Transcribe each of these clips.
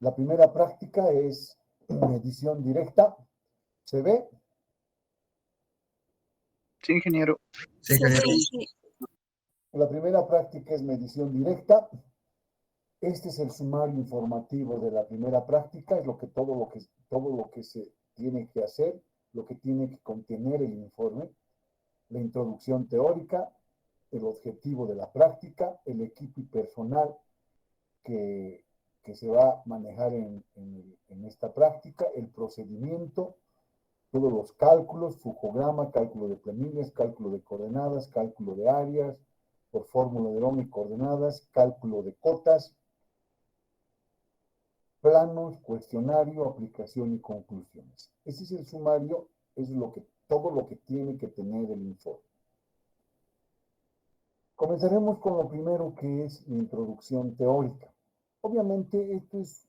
La primera práctica es medición directa. ¿Se ve? Sí, ingeniero. Sí, ingeniero. La primera práctica es medición directa. Este es el sumario informativo de la primera práctica, es todo lo que se tiene que hacer, lo que tiene que contener el informe, la introducción teórica, el objetivo de la práctica, el equipo y personal que se va a manejar en esta práctica, el procedimiento, todos los cálculos, flujograma, cálculo de planillas, cálculo de coordenadas, cálculo de áreas, por fórmula de Ohm y coordenadas, cálculo de cotas, planos, cuestionario, aplicación y conclusiones. Ese es el sumario, es todo lo que tiene que tener el informe. Comenzaremos con lo primero, que es la introducción teórica. Obviamente esto es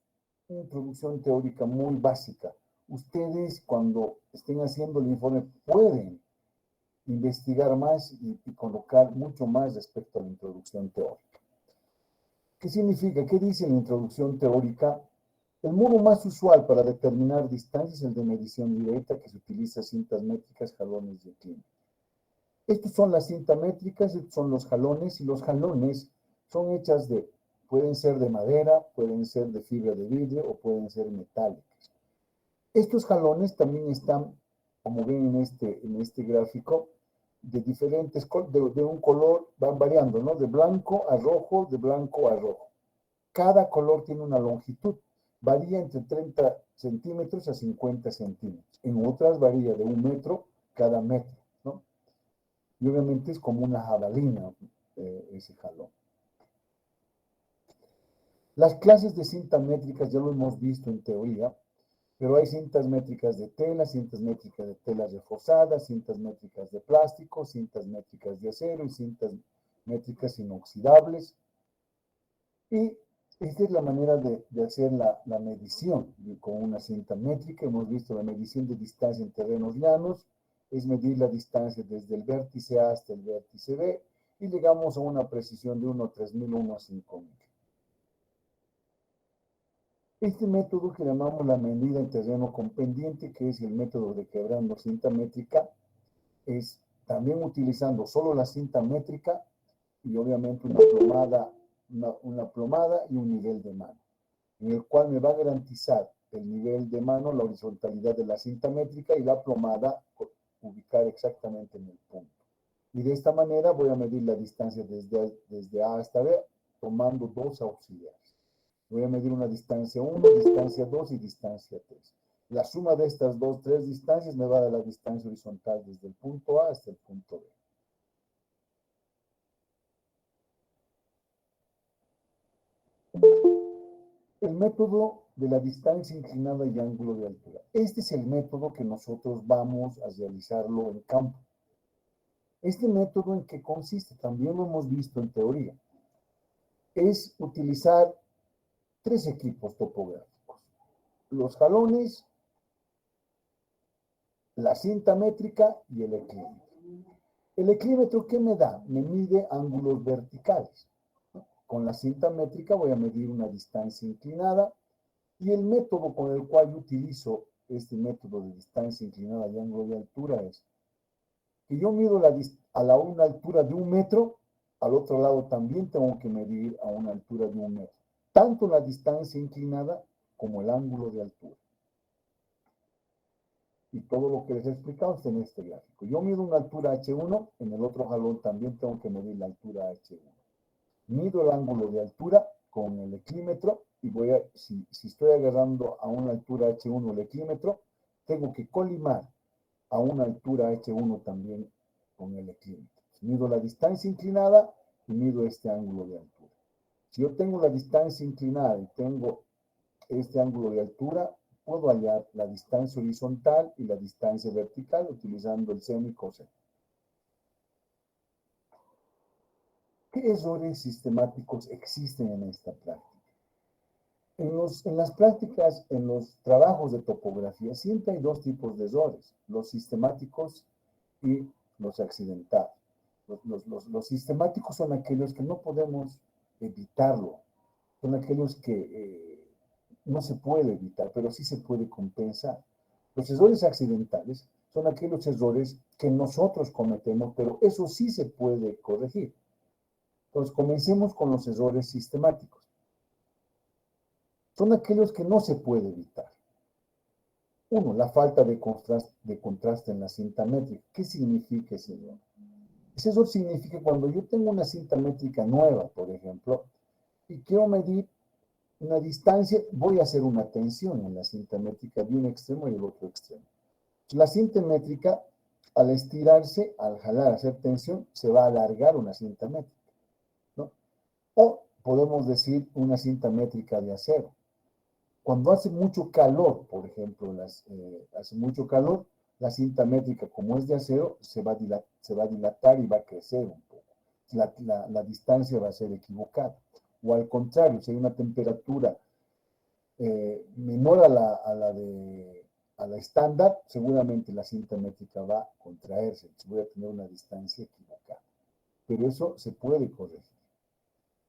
una introducción teórica muy básica. Ustedes, cuando estén haciendo el informe, pueden investigar más y colocar mucho más respecto a la introducción teórica. ¿Qué significa? ¿Qué dice la introducción teórica? El modo más usual para determinar distancias es el de medición directa, que se utiliza cintas métricas, jalones y equilímetros. Estos son las cintas métricas, estos son los jalones, y los jalones son hechas pueden ser de madera, pueden ser de fibra de vidrio o pueden ser metálicas. Estos jalones también están, como ven en este gráfico, de diferentes, de un color, van variando, ¿no? De blanco a rojo, de blanco a rojo. Cada color tiene una longitud. Varía entre 30 centímetros a 50 centímetros. En otras varía de 1 metro cada metro, ¿no? Y obviamente es como una jabalina ese jalón. Las clases de cintas métricas ya lo hemos visto en teoría, pero hay cintas métricas de tela, cintas métricas de tela reforzada, cintas métricas de plástico, cintas métricas de acero y cintas métricas inoxidables. Y esta es la manera de hacer la medición con una cinta métrica. Hemos visto la medición de distancia en terrenos llanos, es medir la distancia desde el vértice A hasta el vértice B, y llegamos a una precisión de 1 a 3.000, 1 a 5.000. Este método que llamamos la medida en terreno con pendiente, que es el método de quebrando cinta métrica, es también utilizando solo la cinta métrica y obviamente una plomada y un nivel de mano, en el cual me va a garantizar el nivel de mano, la horizontalidad de la cinta métrica, y la plomada ubicar exactamente en el punto. Y de esta manera voy a medir la distancia desde A hasta B, tomando dos auxiliares. Voy a medir una distancia 1, distancia 2 y distancia 3. La suma de estas tres distancias me va a dar la distancia horizontal desde el punto A hasta el punto B. El método de la distancia inclinada y ángulo de altura. Este es el método que nosotros vamos a realizarlo en campo. Este método, ¿en qué consiste? También lo hemos visto en teoría. Es utilizar tres equipos topográficos: los jalones, la cinta métrica y el equilímetro. El equilímetro, ¿qué me da? Me mide ángulos verticales. Con la cinta métrica voy a medir una distancia inclinada, y el método con el cual yo utilizo este método de distancia inclinada y ángulo de altura es que yo mido a una altura de 1 metro, al otro lado también tengo que medir a una altura de 1 metro, tanto la distancia inclinada como el ángulo de altura. Y todo lo que les he explicado está en este gráfico. Yo mido una altura H1, en el otro jalón también tengo que medir la altura H1. Mido el ángulo de altura con el equilímetro, y si estoy agarrando a una altura H1 el equilímetro, tengo que colimar a una altura H1 también con el equilímetro. Mido la distancia inclinada y mido este ángulo de altura. Si yo tengo la distancia inclinada y tengo este ángulo de altura, puedo hallar la distancia horizontal y la distancia vertical utilizando el seno y coseno. ¿Qué errores sistemáticos existen en esta práctica? En las prácticas, en los trabajos de topografía, siempre hay dos tipos de errores: los sistemáticos y los accidentales. Los sistemáticos son aquellos que no podemos evitarlo, son aquellos que no se puede evitar, pero sí se puede compensar. Los errores accidentales son aquellos errores que nosotros cometemos, pero eso sí se puede corregir. Entonces, comencemos con los errores sistemáticos. Son aquellos que no se puede evitar. Uno, la falta de contraste en la cinta métrica. ¿Qué significa ese error? Ese error significa cuando yo tengo una cinta métrica nueva, por ejemplo, y quiero medir una distancia, voy a hacer una tensión en la cinta métrica de un extremo y del otro extremo. La cinta métrica, al estirarse, al jalar, hacer tensión, se va a alargar una cinta métrica, ¿no? O podemos decir una cinta métrica de acero. Cuando hace mucho calor, por ejemplo, hace mucho calor, la cinta métrica, como es de acero, se va a dilatar y va a crecer un poco. La distancia va a ser equivocada. O al contrario, si hay una temperatura menor a la estándar, seguramente la cinta métrica va a contraerse, voy a tener una distancia equivocada. Pero eso se puede corregir.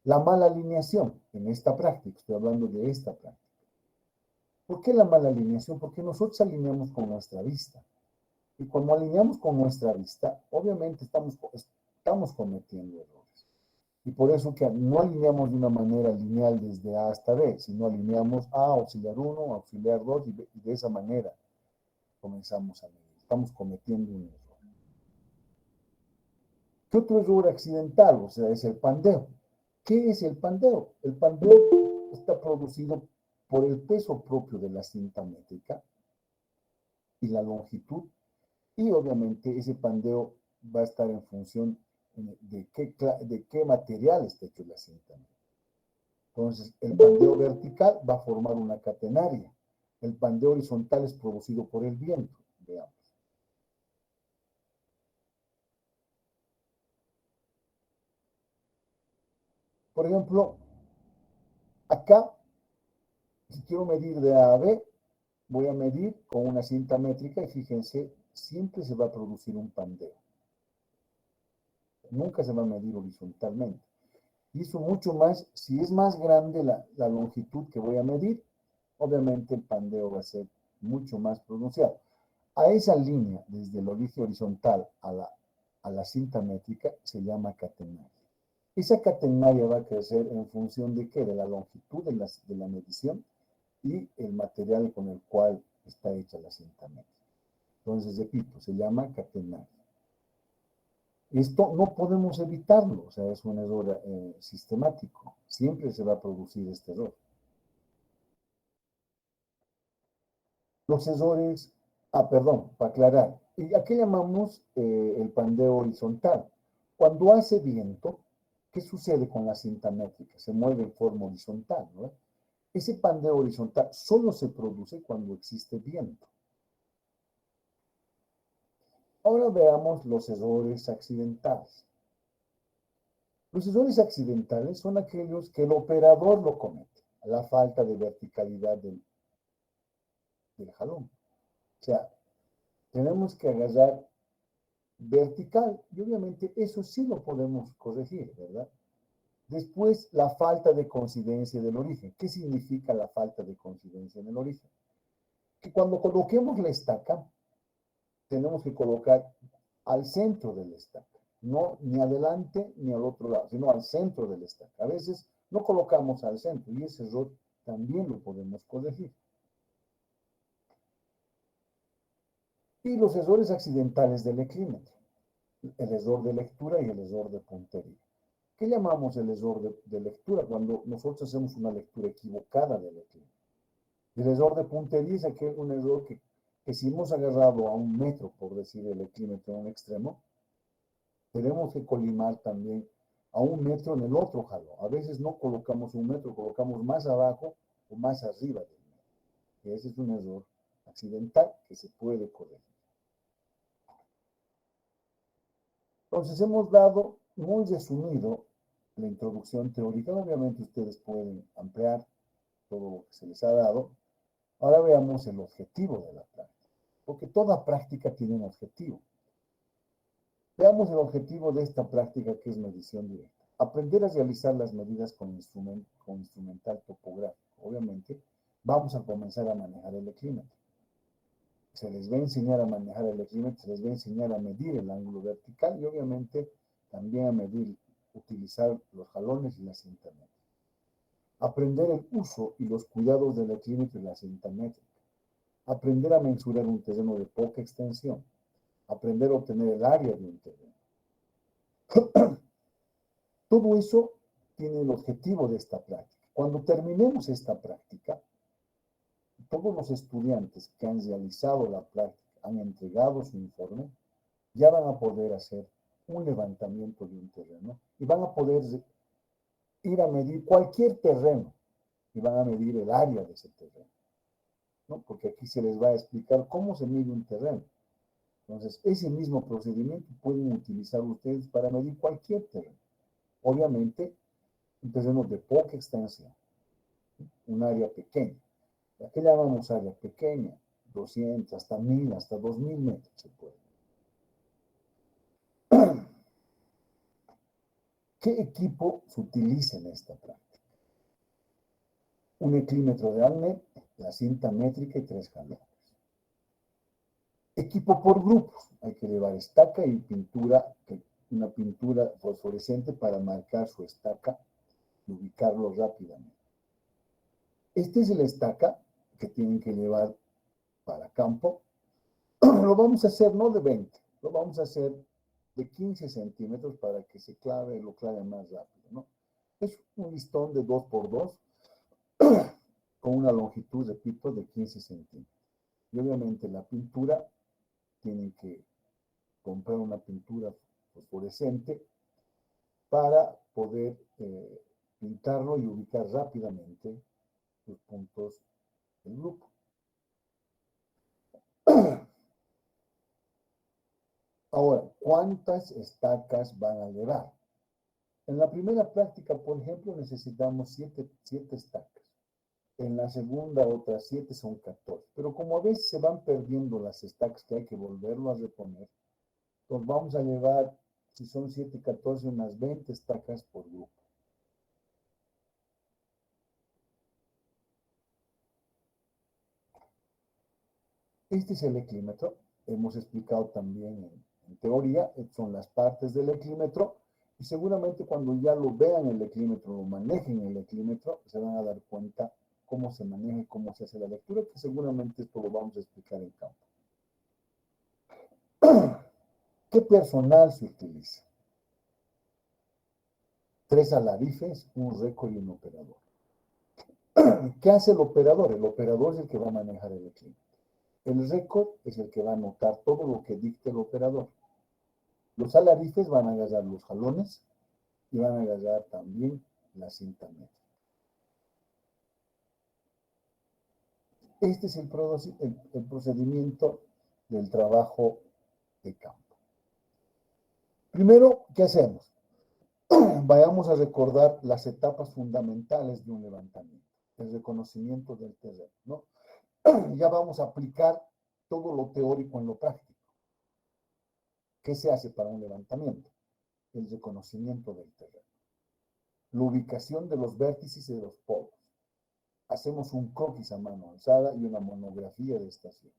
La mala alineación en esta práctica, estoy hablando de esta práctica. ¿Por qué la mala alineación? Porque nosotros alineamos con nuestra vista. Y cuando alineamos con nuestra vista, obviamente estamos cometiendo errores. Y por eso que no alineamos de una manera lineal desde A hasta B, sino alineamos A, auxiliar 1, auxiliar 2, y de esa manera comenzamos a medir. Estamos cometiendo un error. ¿Qué otro error accidental? O sea, es el pandeo. ¿Qué es el pandeo? El pandeo está producido por el peso propio de la cinta métrica y la longitud, y obviamente ese pandeo va a estar en función de qué material está hecho la cinta métrica. Entonces, el pandeo vertical va a formar una catenaria. El pandeo horizontal es producido por el viento. Veamos. Por ejemplo, acá, si quiero medir de A a B, voy a medir con una cinta métrica y fíjense, siempre se va a producir un pandeo. Nunca se va a medir horizontalmente. Y eso mucho más, si es más grande la longitud que voy a medir, obviamente el pandeo va a ser mucho más pronunciado. A esa línea, desde el origen horizontal a la cinta métrica, se llama catenaria. Esa catenaria va a crecer en función de qué? De la longitud de la medición y el material con el cual está hecha la cinta métrica. Entonces, repito, se llama catenaria. Esto no podemos evitarlo, o sea, es un error sistemático. Siempre se va a producir este error. Los errores, perdón, para aclarar, ¿y a qué llamamos el pandeo horizontal? Cuando hace viento, ¿qué sucede con la cinta métrica? Se mueve en forma horizontal, ¿no? Ese pandeo horizontal solo se produce cuando existe viento. Ahora veamos los errores accidentales. Los errores accidentales son aquellos que el operador lo comete, la falta de verticalidad del jalón. O sea, tenemos que agarrar vertical y obviamente eso sí lo podemos corregir, ¿verdad? Después, la falta de coincidencia del origen. ¿Qué significa la falta de coincidencia en el origen? Que cuando coloquemos la estaca, tenemos que colocar al centro de la estaca, no ni adelante ni al otro lado, sino al centro de la estaca. A veces no colocamos al centro y ese error también lo podemos corregir. Y los errores accidentales del eclímetro, el error de lectura y el error de puntería. ¿Qué llamamos el error de lectura? Cuando nosotros hacemos una lectura equivocada del eclímetro. El error de puntería es un error que si hemos agarrado a 1 metro, por decir el eclímetro en un extremo, tenemos que colimar también a 1 metro en el otro jalo. A veces no colocamos 1 metro, colocamos más abajo o más arriba del metro. Y ese es un error accidental que se puede corregir. Entonces hemos dado muy resumido la introducción teórica. Obviamente ustedes pueden ampliar todo lo que se les ha dado. Ahora veamos el objetivo de la práctica, porque toda práctica tiene un objetivo. Veamos el objetivo de esta práctica, que es medición directa. Aprender a realizar las medidas con instrumental topográfico. Obviamente, vamos a comenzar a manejar el eclímetro. Se les va a enseñar a manejar el eclímetro, se les va a enseñar a medir el ángulo vertical y obviamente también a medir, utilizar los jalones y la cinta métrica. Aprender el uso y los cuidados del eclímetro y la cinta métrica. Aprender a mensurar un terreno de poca extensión. Aprender a obtener el área de un terreno. Todo eso tiene el objetivo de esta práctica. Cuando terminemos esta práctica, todos los estudiantes que han realizado la práctica, han entregado su informe, ya van a poder hacer un levantamiento de un terreno y van a poder ir a medir cualquier terreno y van a medir el área de ese terreno, ¿no? Porque aquí se les va a explicar cómo se mide un terreno. Entonces, ese mismo procedimiento pueden utilizar ustedes para medir cualquier terreno. Obviamente, un terreno de poca extensión, un área pequeña. Aquí llamamos área pequeña, 200, hasta 1000, hasta 2000 metros se puede. ¿Qué equipo se utiliza en esta práctica? Un eclímetro de Almet, la cinta métrica y 3 jalones. Equipo por grupos. Hay que llevar estaca y pintura, una pintura fosforescente para marcar su estaca y ubicarlo rápidamente. Este es el estaca que tienen que llevar para campo. Lo vamos a hacer no de 20, lo vamos a hacer de 15 centímetros para que se clave, lo clave más rápido, ¿no? Es un listón de 2x2 con una longitud, repito, de 15 centímetros. Y obviamente la pintura, tienen que comprar una pintura fosforescente para poder pintarlo y ubicar rápidamente los puntos del grupo. Ahora, ¿cuántas estacas van a llevar? En la primera práctica, por ejemplo, necesitamos 7 estacas. En la segunda, otras 7 son 14. Pero como a veces se van perdiendo las estacas que hay que volverlo a reponer, entonces vamos a llevar, si son 7 y 14, unas 20 estacas por grupo. Este es el eclímetro. Hemos explicado también en teoría, son las partes del eclímetro. Y seguramente cuando ya lo vean el eclímetro, lo manejen el eclímetro, se van a dar cuenta cómo se maneja y cómo se hace la lectura, que seguramente esto lo vamos a explicar en campo. ¿Qué personal se utiliza? 3 alarifes, un récord y un operador. ¿Qué hace el operador? El operador es el que va a manejar el eclímetro. El récord es el que va a anotar todo lo que dicte el operador. Los alarifes van a agarrar los jalones y van a agarrar también la cinta métrica. Este es el procedimiento del trabajo de campo. Primero, ¿qué hacemos? Vayamos a recordar las etapas fundamentales de un levantamiento, el reconocimiento del terreno, ¿no? Ya vamos a aplicar todo lo teórico en lo práctico. ¿Qué se hace para un levantamiento? El reconocimiento del terreno. La ubicación de los vértices y de los polos. Hacemos un croquis a mano alzada y una monografía de estación.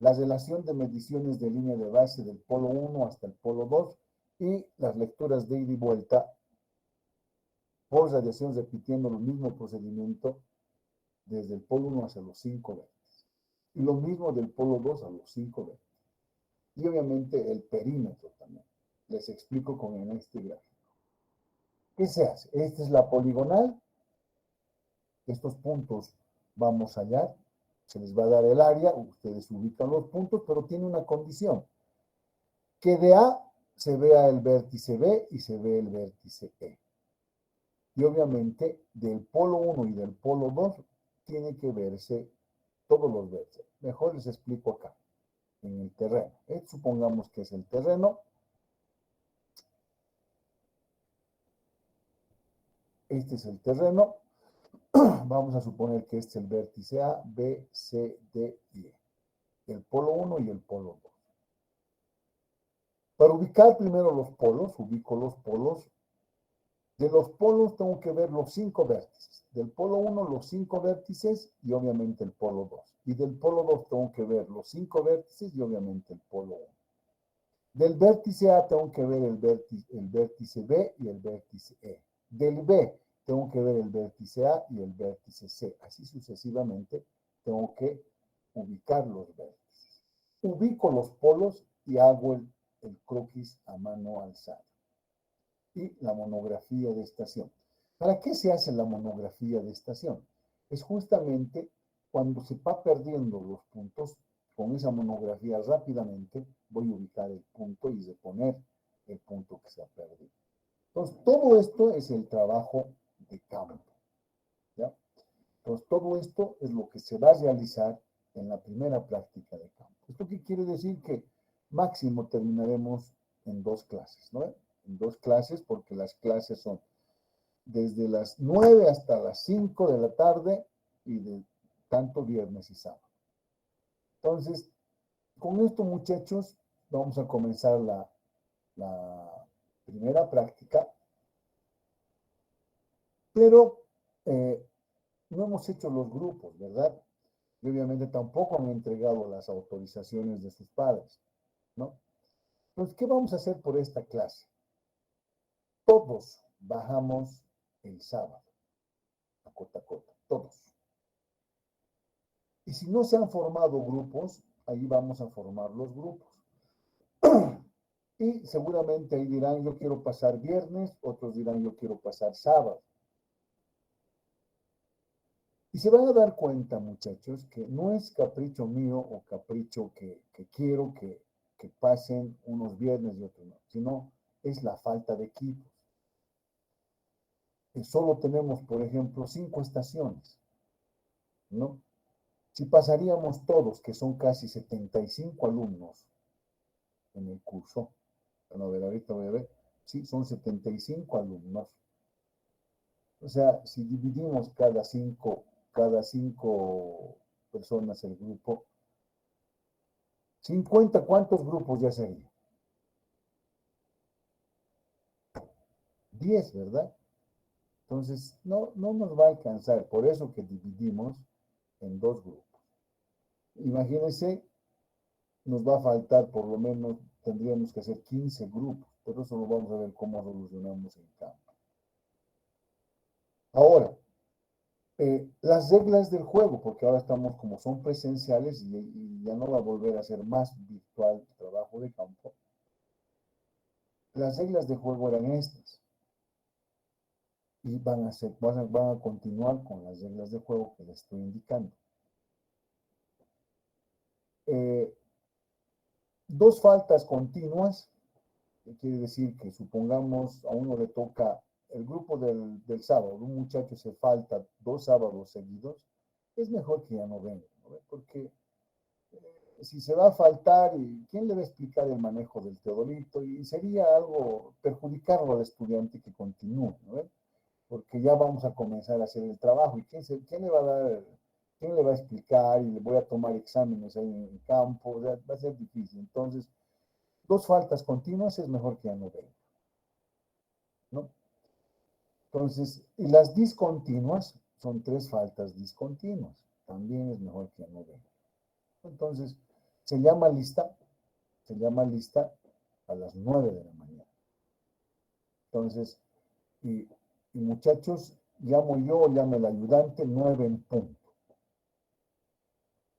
La relación de mediciones de línea de base del polo 1 hasta el polo 2 y las lecturas de ida y vuelta por radiación repitiendo el mismo procedimiento desde el polo 1 hacia los 5 vértices. Y lo mismo del polo 2 a los 5 vértices. Y obviamente el perímetro también. Les explico con este gráfico. ¿Qué se hace? Esta es la poligonal. Estos puntos vamos a hallar. Se les va a dar el área. Ustedes ubican los puntos, pero tiene una condición. Que de A se vea el vértice B y se ve el vértice E. Y obviamente del polo 1 y del polo 2 tiene que verse todos los vértices. Mejor les explico acá, en el terreno. Supongamos que es el terreno. Este es el terreno. Vamos a suponer que este es el vértice A, B, C, D y E. El polo 1 y el polo 2. Para ubicar primero los polos, ubico los polos De los polos tengo que ver los 5 vértices. Del polo 1 los 5 vértices y obviamente el polo 2. Y del polo 2 tengo que ver los 5 vértices y obviamente el polo 1. Del vértice A tengo que ver el vértice B y el vértice E. Del B tengo que ver el vértice A y el vértice C. Así sucesivamente tengo que ubicar los vértices. Ubico los polos y hago el croquis a mano alzada. Y la monografía de estación. ¿Para qué se hace la monografía de estación? Es justamente cuando se va perdiendo los puntos, con esa monografía rápidamente voy a ubicar el punto y reponer el punto que se ha perdido. Entonces, todo esto es el trabajo de campo. ¿Ya? Entonces, todo esto es lo que se va a realizar en la primera práctica de campo. ¿Esto qué quiere decir? Que máximo terminaremos en 2 clases, ¿no? En 2 clases, porque las clases son desde las 9 hasta las 5 de la tarde y de tanto viernes y sábado. Entonces, con esto, muchachos, vamos a comenzar la primera práctica, pero no hemos hecho los grupos, ¿verdad? Y obviamente tampoco han entregado las autorizaciones de sus padres, ¿no? Entonces, ¿qué vamos a hacer por esta clase? Todos bajamos el sábado, a cota, todos. Y si no se han formado grupos, ahí vamos a formar los grupos. Y seguramente ahí dirán, yo quiero pasar viernes, otros dirán, yo quiero pasar sábado. Y se van a dar cuenta, muchachos, que no es capricho mío o capricho que quiero que pasen unos viernes y otros no, sino es la falta de equipos. Solo tenemos, por ejemplo, 5 estaciones, ¿no? Si pasaríamos todos, que son casi 75 alumnos en el curso, bueno, a ver, ahorita voy a ver, sí, son 75 alumnos. O sea, si dividimos cada cinco personas el grupo, 50, ¿cuántos grupos ya serían? 10, ¿verdad? Entonces, no nos va a alcanzar, por eso que dividimos en 2 grupos. Imagínense, nos va a faltar por lo menos, tendríamos que hacer 15 grupos, pero eso lo vamos a ver cómo solucionamos en campo. Ahora, las reglas del juego, porque ahora estamos como son presenciales y ya no va a volver a ser más virtual el trabajo de campo. Las reglas de juego eran estas y van a continuar con las reglas de juego que les estoy indicando. 2 faltas continuas, que quiere decir que supongamos a uno le toca el grupo del sábado, un muchacho se falta 2 sábados seguidos, es mejor que ya no venga, ¿no? Porque si se va a faltar, ¿quién le va a explicar el manejo del teodolito? Y sería algo perjudicarlo al estudiante que continúe, ¿no? Porque ya vamos a comenzar a hacer el trabajo. ¿Y quién le va a dar, quién le va a explicar? Y le voy a tomar exámenes ahí en el campo, o sea, va a ser difícil. Entonces, 2 faltas continuas es mejor que ya no venga, ¿no? Entonces, y las discontinuas son 3 faltas discontinuas. También es mejor que ya no venga. Entonces, se llama lista a las 9 de la mañana. Entonces, y muchachos, llamo yo, llame el ayudante, 9 en punto.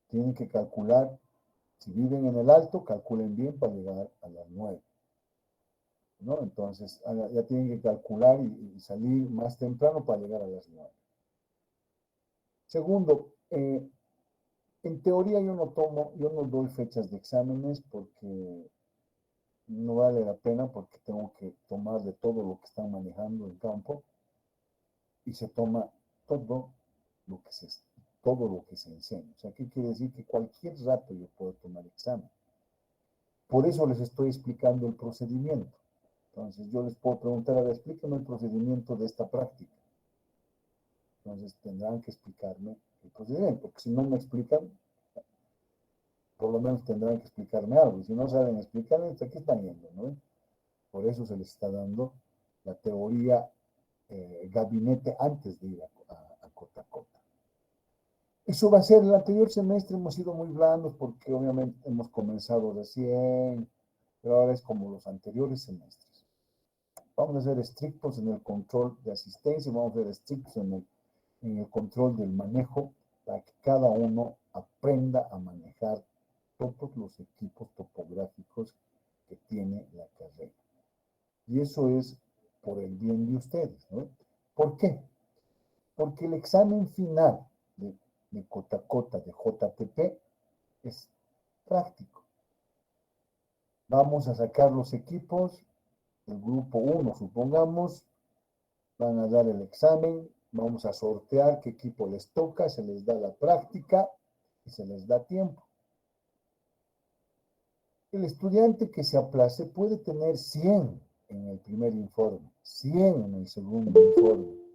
Tienen que calcular, si viven en el alto, calculen bien para llegar a las 9. ¿No? Entonces, ya tienen que calcular y salir más temprano para llegar a las 9. Segundo, en teoría yo no doy fechas de exámenes porque no vale la pena, porque tengo que tomar de todo lo que están manejando en campo y se toma todo lo que se, todo lo que se enseña. O sea, ¿qué quiere decir? Que cualquier rato yo puedo tomar examen. Por eso les estoy explicando el procedimiento. Entonces yo les puedo preguntar, a ver, explíqueme el procedimiento de esta práctica. Entonces tendrán que explicarme el procedimiento, porque si no me explican, por lo menos tendrán que explicarme algo. Y si no saben explicarme, ¿a qué están yendo? ¿No? Por eso se les está dando la teoría gabinete antes de ir a Cotacota. Eso va a ser, el anterior semestre hemos sido muy blandos porque obviamente hemos comenzado recién, pero ahora es como los anteriores semestres. Vamos a ser estrictos en el control de asistencia, vamos a ser estrictos en el control del manejo para que cada uno aprenda a manejar todos los equipos topográficos que tiene la carrera. Y eso es por el bien de ustedes, ¿no? ¿Por qué? Porque el examen final de Cotacota, de JTP, es práctico. Vamos a sacar los equipos, el grupo 1, supongamos, van a dar el examen, vamos a sortear qué equipo les toca, se les da la práctica y se les da tiempo. El estudiante que se aplace puede tener 100 en el primer informe, 100 en el segundo informe.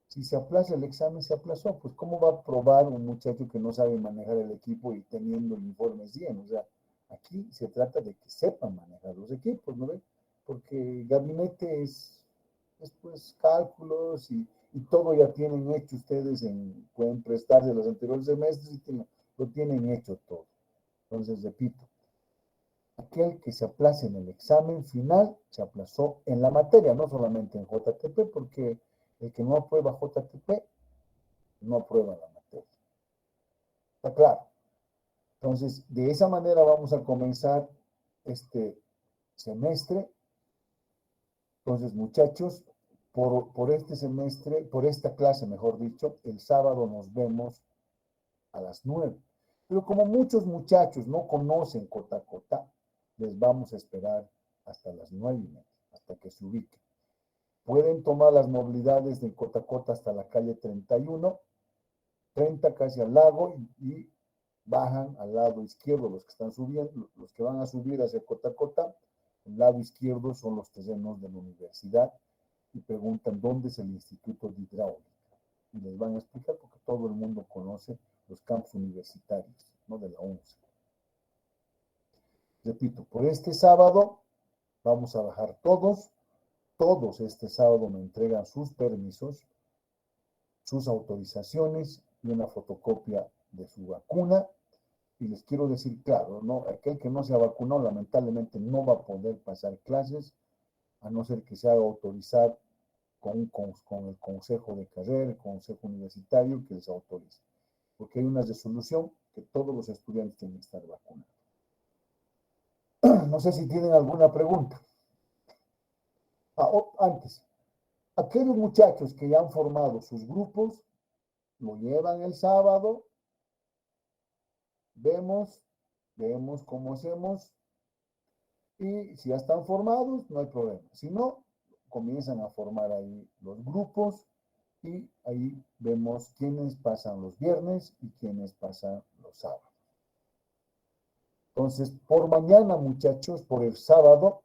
Si se aplaza el examen, se aplazó. Pues, ¿cómo va a probar un muchacho que no sabe manejar el equipo y teniendo el informe 100? O sea, aquí se trata de que sepan manejar los equipos, ¿no ven? Porque gabinete es pues cálculos y todo ya tienen hecho ustedes, pueden prestarse los anteriores semestres y lo tienen hecho todo. Entonces, repito, aquel que se aplace en el examen final se aplazó en la materia, no solamente en JTP, porque el que no aprueba JTP no aprueba la materia. ¿Está claro? Entonces, de esa manera vamos a comenzar este semestre. Entonces, muchachos, por este semestre, por esta clase, mejor dicho, el sábado nos vemos a las 9. Pero como muchos muchachos no conocen Cotacota, les vamos a esperar hasta las 9:30, hasta que se ubiquen. Pueden tomar las movilidades de Cotacota hasta la calle 31, 30 casi al lago y bajan al lado izquierdo los que están subiendo, los que van a subir hacia Cotacota. El lado izquierdo son los terrenos de la universidad y preguntan dónde es el Instituto de Hidráulica. Y les van a explicar porque todo el mundo conoce los campus universitarios, ¿no? De la UNCE. Repito, por este sábado vamos a bajar todos este sábado me entregan sus permisos, sus autorizaciones y una fotocopia de su vacuna. Y les quiero decir claro, ¿no? Aquel que no se ha vacunado lamentablemente no va a poder pasar clases, a no ser que se haga autorizar con el consejo de carrera, el consejo universitario que les autorice. Porque hay una resolución que todos los estudiantes tienen que estar vacunados. No sé si tienen alguna pregunta. Antes, aquellos muchachos que ya han formado sus grupos, lo llevan el sábado, vemos cómo hacemos, y si ya están formados, no hay problema. Si no, comienzan a formar ahí los grupos y ahí vemos quiénes pasan los viernes y quiénes pasan los sábados. Entonces, por mañana, muchachos, por el sábado,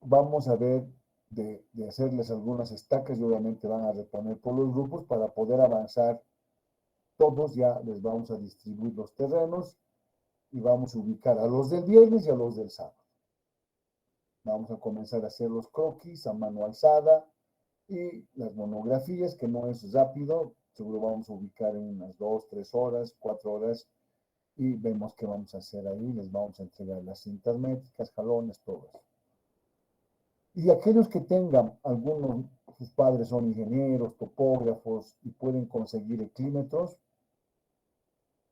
vamos a ver de hacerles algunas estacas y obviamente van a reponer por los grupos para poder avanzar. Todos ya les vamos a distribuir los terrenos y vamos a ubicar a los del viernes y a los del sábado. Vamos a comenzar a hacer los croquis a mano alzada y las monografías, que no es rápido, seguro vamos a ubicar en unas 2, 3 horas, 4 horas y vemos qué vamos a hacer ahí. Les vamos a entregar las cintas métricas, jalones, todo eso. Y aquellos que tengan, algunos, sus padres son ingenieros, topógrafos y pueden conseguir eclímetros,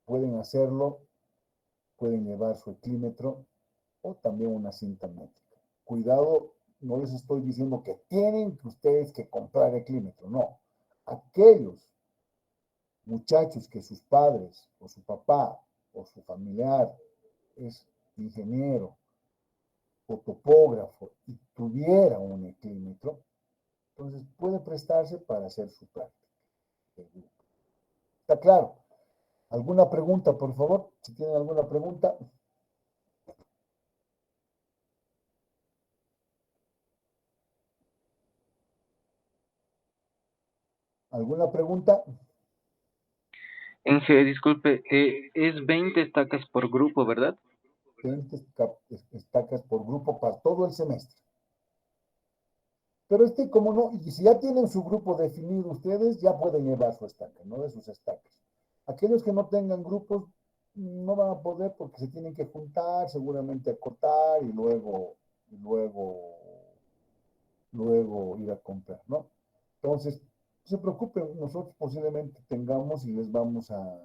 pueden hacerlo, pueden llevar su eclímetro o también una cinta métrica. Cuidado, no les estoy diciendo que tienen que ustedes que comprar eclímetro, no. Aquellos muchachos que sus padres o su papá o su familiar es ingeniero o topógrafo y tuviera un eclímetro, entonces puede prestarse para hacer su práctica. ¿Está claro? ¿Alguna pregunta, por favor? Si tienen alguna pregunta. ¿Alguna pregunta? Disculpe, es 20 estacas por grupo, ¿verdad? 20 estacas por grupo para todo el semestre. Pero como no, y si ya tienen su grupo definido ustedes, ya pueden llevar su estaca, ¿no? De sus estacas. Aquellos que no tengan grupos no van a poder porque se tienen que juntar, seguramente a cortar y luego ir a comprar, ¿no? Entonces, no se preocupen, nosotros posiblemente tengamos y les vamos a,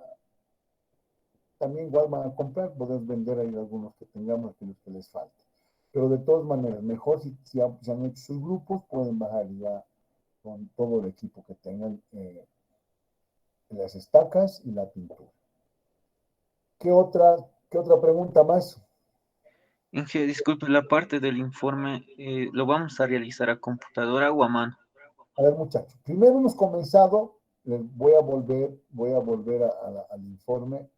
también igual van a comprar, podemos vender ahí algunos que tengamos, aquellos que les falte. Pero de todas maneras, mejor si han hecho sus grupos, pueden bajar ya con todo el equipo que tengan, las estacas y la pintura. ¿Qué otra pregunta más? Inge, disculpe, la parte del informe, ¿lo vamos a realizar a computadora o a mano? A ver, muchachos, primero hemos comenzado, les voy a volver al informe.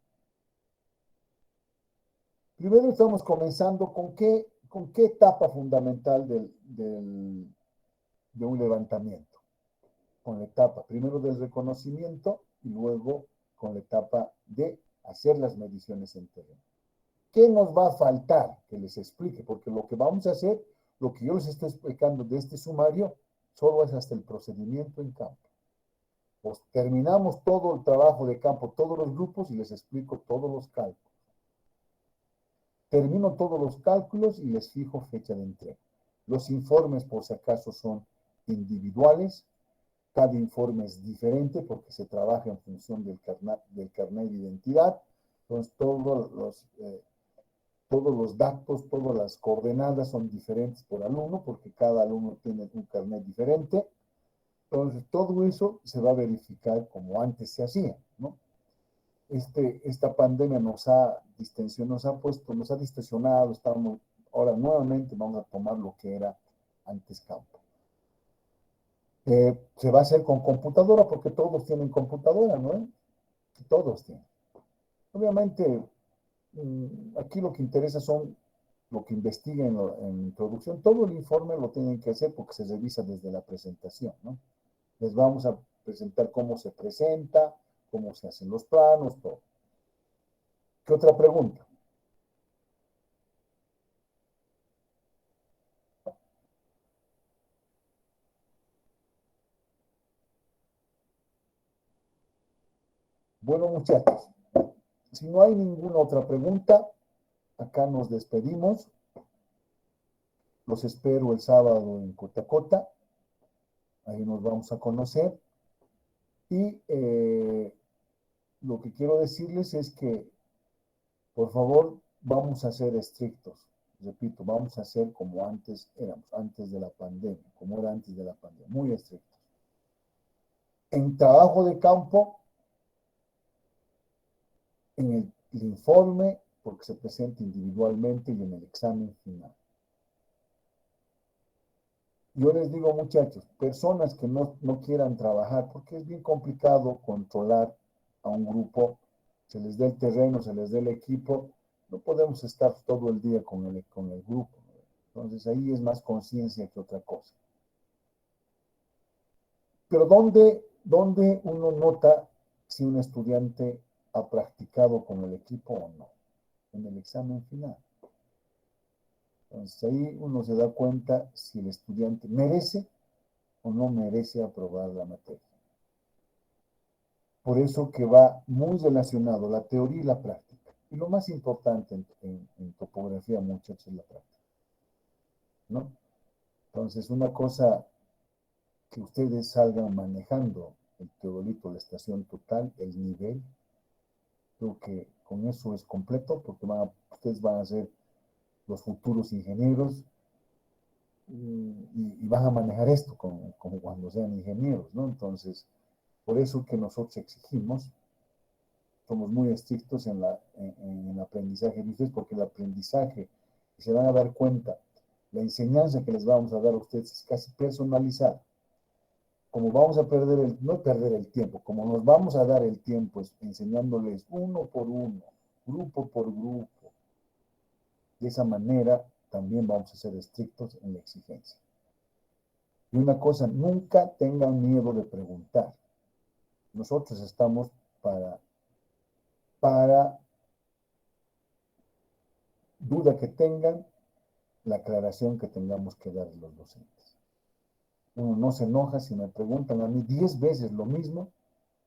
Primero estamos comenzando con qué etapa fundamental de un levantamiento. Con la etapa primero del reconocimiento y luego con la etapa de hacer las mediciones en terreno. ¿Qué nos va a faltar? Que les explique, porque lo que vamos a hacer, lo que yo les estoy explicando de este sumario, solo es hasta el procedimiento en campo. Pues terminamos todo el trabajo de campo, todos los grupos y les explico todos los cálculos. Termino todos los cálculos y les fijo fecha de entrega. Los informes, por si acaso, son individuales. Cada informe es diferente porque se trabaja en función del carnet de identidad. Entonces, todos los datos, todas las coordenadas son diferentes por alumno porque cada alumno tiene un carnet diferente. Entonces, todo eso se va a verificar como antes se hacía, ¿no? Esta pandemia nos ha distorsionado, ahora nuevamente vamos a tomar lo que era antes campo. Se va a hacer con computadora porque todos tienen computadora, ¿no? Todos tienen. Obviamente, aquí lo que interesa son lo que investiguen en introducción. Todo el informe lo tienen que hacer porque se revisa desde la presentación, ¿no? Les vamos a presentar cómo se presenta, cómo se hacen los planos, todo. ¿Qué otra pregunta? Bueno, muchachos, si no hay ninguna otra pregunta, acá nos despedimos. Los espero el sábado en Cotacota. Ahí nos vamos a conocer. Y lo que quiero decirles es que, por favor, vamos a ser estrictos. Repito, vamos a ser como antes éramos, antes de la pandemia, como era antes de la pandemia, muy estrictos. En trabajo de campo, en el informe, porque se presenta individualmente y en el examen final. Yo les digo, muchachos, personas que no quieran trabajar, porque es bien complicado controlar a un grupo, se les dé el terreno, se les dé el equipo, no podemos estar todo el día con el grupo. Entonces ahí es más conciencia que otra cosa. Pero ¿dónde uno nota si un estudiante ha practicado con el equipo o no? En el examen final. Entonces ahí uno se da cuenta si el estudiante merece o no merece aprobar la materia. Por eso que va muy relacionado la teoría y la práctica. Y lo más importante en topografía, muchachos, es la práctica, ¿no? Entonces, una cosa que ustedes salgan manejando el teodolito, la estación total, el nivel, creo que con eso es completo, porque ustedes van a ser los futuros ingenieros y van a manejar esto como cuando sean ingenieros, ¿no? Entonces, por eso que nosotros exigimos, somos muy estrictos en el aprendizaje de ustedes, porque el aprendizaje, se van a dar cuenta, la enseñanza que les vamos a dar a ustedes es casi personalizada. Como vamos a no perder el tiempo, como nos vamos a dar el tiempo enseñándoles uno por uno, grupo por grupo, de esa manera también vamos a ser estrictos en la exigencia. Y una cosa, nunca tengan miedo de preguntar. Nosotros estamos para duda que tengan, la aclaración que tengamos que dar a los docentes. Uno no se enoja si me preguntan a mí 10 veces lo mismo,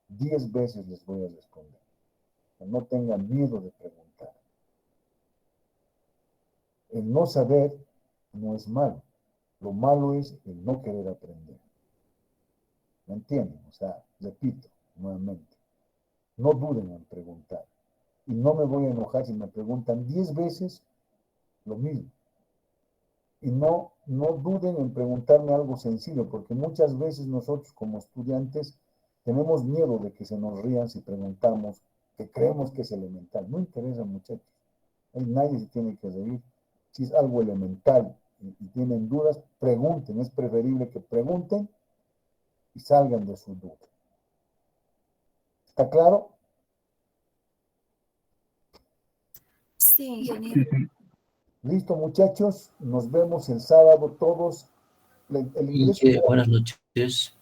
10 veces les voy a responder. No tengan miedo de preguntar. El no saber no es malo. Lo malo es el no querer aprender. ¿Me entienden? O sea, repito nuevamente, no duden en preguntar. Y no me voy a enojar si me preguntan 10 veces lo mismo. Y no duden en preguntarme algo sencillo, porque muchas veces nosotros como estudiantes tenemos miedo de que se nos rían si preguntamos que creemos que es elemental. No interesa, muchachos. Ahí nadie se tiene que reír. Si es algo elemental y tienen dudas, pregunten. Es preferible que pregunten y salgan de su duda. ¿Está claro? Sí, ingeniero. Listo, muchachos. Nos vemos el sábado todos. El ingreso, Inge, buenas noches.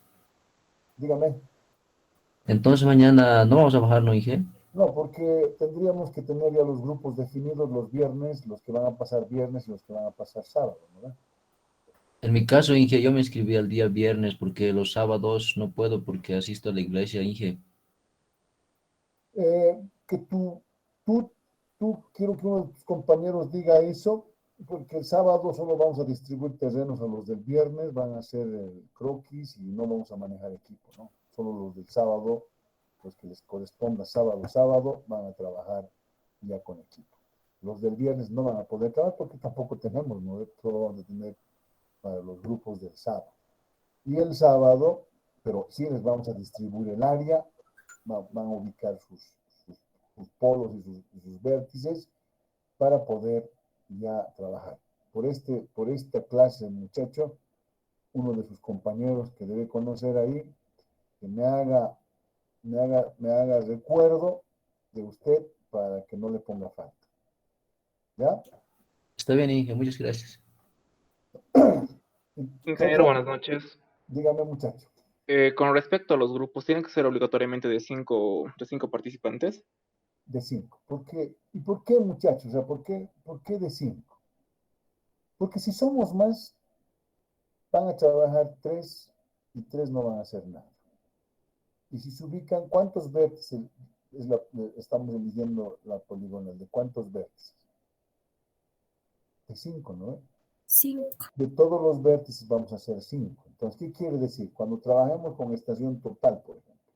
dígame. Entonces mañana no vamos a bajar, ¿no, Inge? No, porque tendríamos que tener ya los grupos definidos los viernes, los que van a pasar viernes y los que van a pasar sábado, ¿verdad? En mi caso, Inge, yo me inscribí el día viernes porque los sábados no puedo porque asisto a la iglesia, Inge. Que tú, quiero que uno de tus compañeros diga eso, porque el sábado solo vamos a distribuir terrenos a los del viernes, van a hacer croquis y no vamos a manejar equipo, ¿no? Solo los del sábado, los que les corresponda sábado, van a trabajar ya con equipo. Los del viernes no van a poder trabajar porque tampoco tenemos, ¿no? Solo vamos a tener para los grupos del sábado. Y el sábado, pero sí les vamos a distribuir el área, van a ubicar sus polos y sus vértices para poder ya trabajar. Por esta clase, muchacho, uno de sus compañeros que debe conocer ahí, que me haga recuerdo de usted para que no le ponga falta. ¿Ya? Está bien, Inge, muchas gracias. Ingeniero, buenas noches. Dígame, muchacho. Con respecto a los grupos, ¿tienen que ser obligatoriamente de cinco participantes? De 5. ¿Y por qué, muchachos? O sea, ¿por qué de 5? Porque si somos más, van a trabajar 3 y 3 no van a hacer nada. Y si se ubican, ¿cuántos vértices estamos eligiendo la poligonal? ¿De cuántos vértices? De 5, ¿no? 5. De todos los vértices vamos a hacer 5. Entonces, ¿qué quiere decir? Cuando trabajemos con estación total, por ejemplo,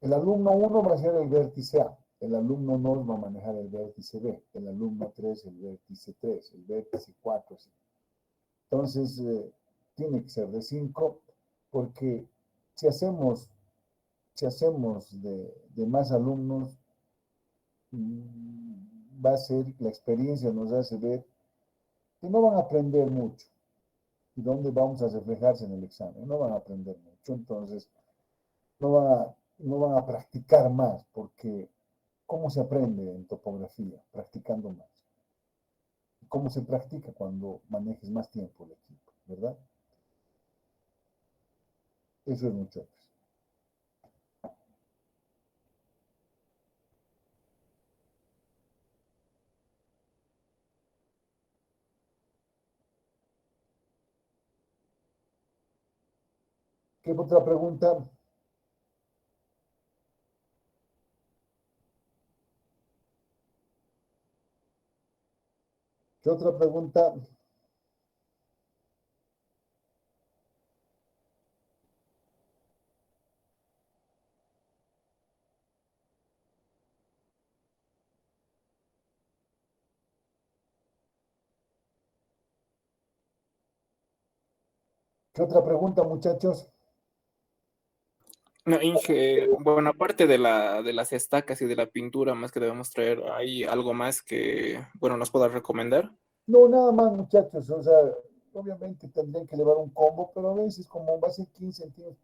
el alumno 1 va a ser el vértice A, el alumno 2 va a manejar el vértice B, el alumno 3 el vértice 3, el vértice 4. Entonces, tiene que ser de 5 porque si hacemos, de más alumnos, va a ser, la experiencia nos hace ver que no van a aprender mucho. ¿Y dónde vamos a reflejarse en el examen? No van a aprender mucho, entonces no van a practicar más, porque ¿cómo se aprende en topografía? Practicando más. ¿Cómo se practica cuando manejes más tiempo el equipo? ¿Verdad? Eso es, muchachos. ¿Qué otra pregunta? ¿Qué otra pregunta? ¿Qué otra pregunta, muchachos? No, Inge, bueno, aparte de las estacas y de la pintura más que debemos traer, ¿hay algo más que, bueno, nos puedas recomendar? No, nada más, muchachos. O sea, obviamente tendrían que llevar un combo, pero a veces, como va a ser 15 centímetros,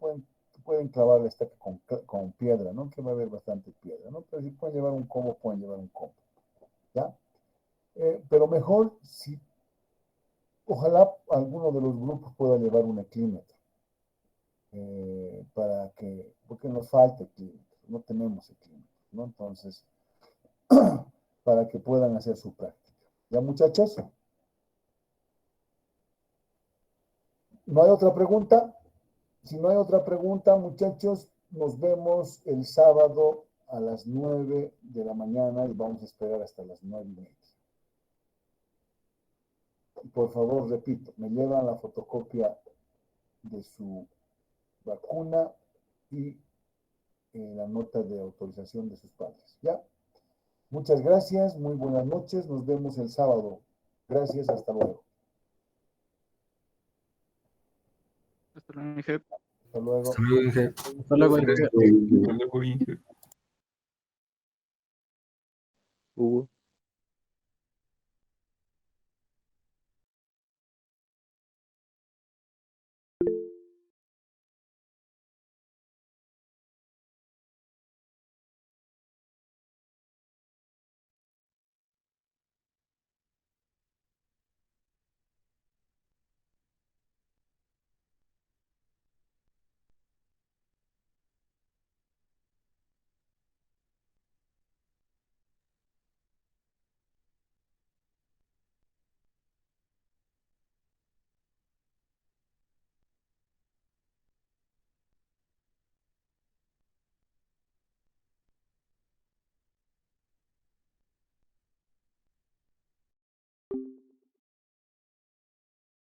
pueden clavar la estaca con piedra, ¿no? Que va a haber bastante piedra, ¿no? Pero si pueden llevar un combo, pueden llevar un combo, ¿ya? Pero mejor si, ojalá alguno de los grupos pueda llevar un eclímetro, porque nos falta eclímetro, no tenemos eclímetro, ¿no? Entonces, para que puedan hacer su práctica. ¿Ya, muchachos? ¿No hay otra pregunta? Si no hay otra pregunta, muchachos, nos vemos el sábado a las 9 de la mañana y vamos a esperar hasta las 9:30. Y por favor, repito, me llevan la fotocopia de su vacuna y la nota de autorización de sus padres. ¿Ya? Muchas gracias, muy buenas noches, nos vemos el sábado. Gracias, hasta luego. Hasta luego, Inge. Hasta luego. Hasta luego, Inge. Hasta luego, Inge. Hasta luego, Inge. Hugo.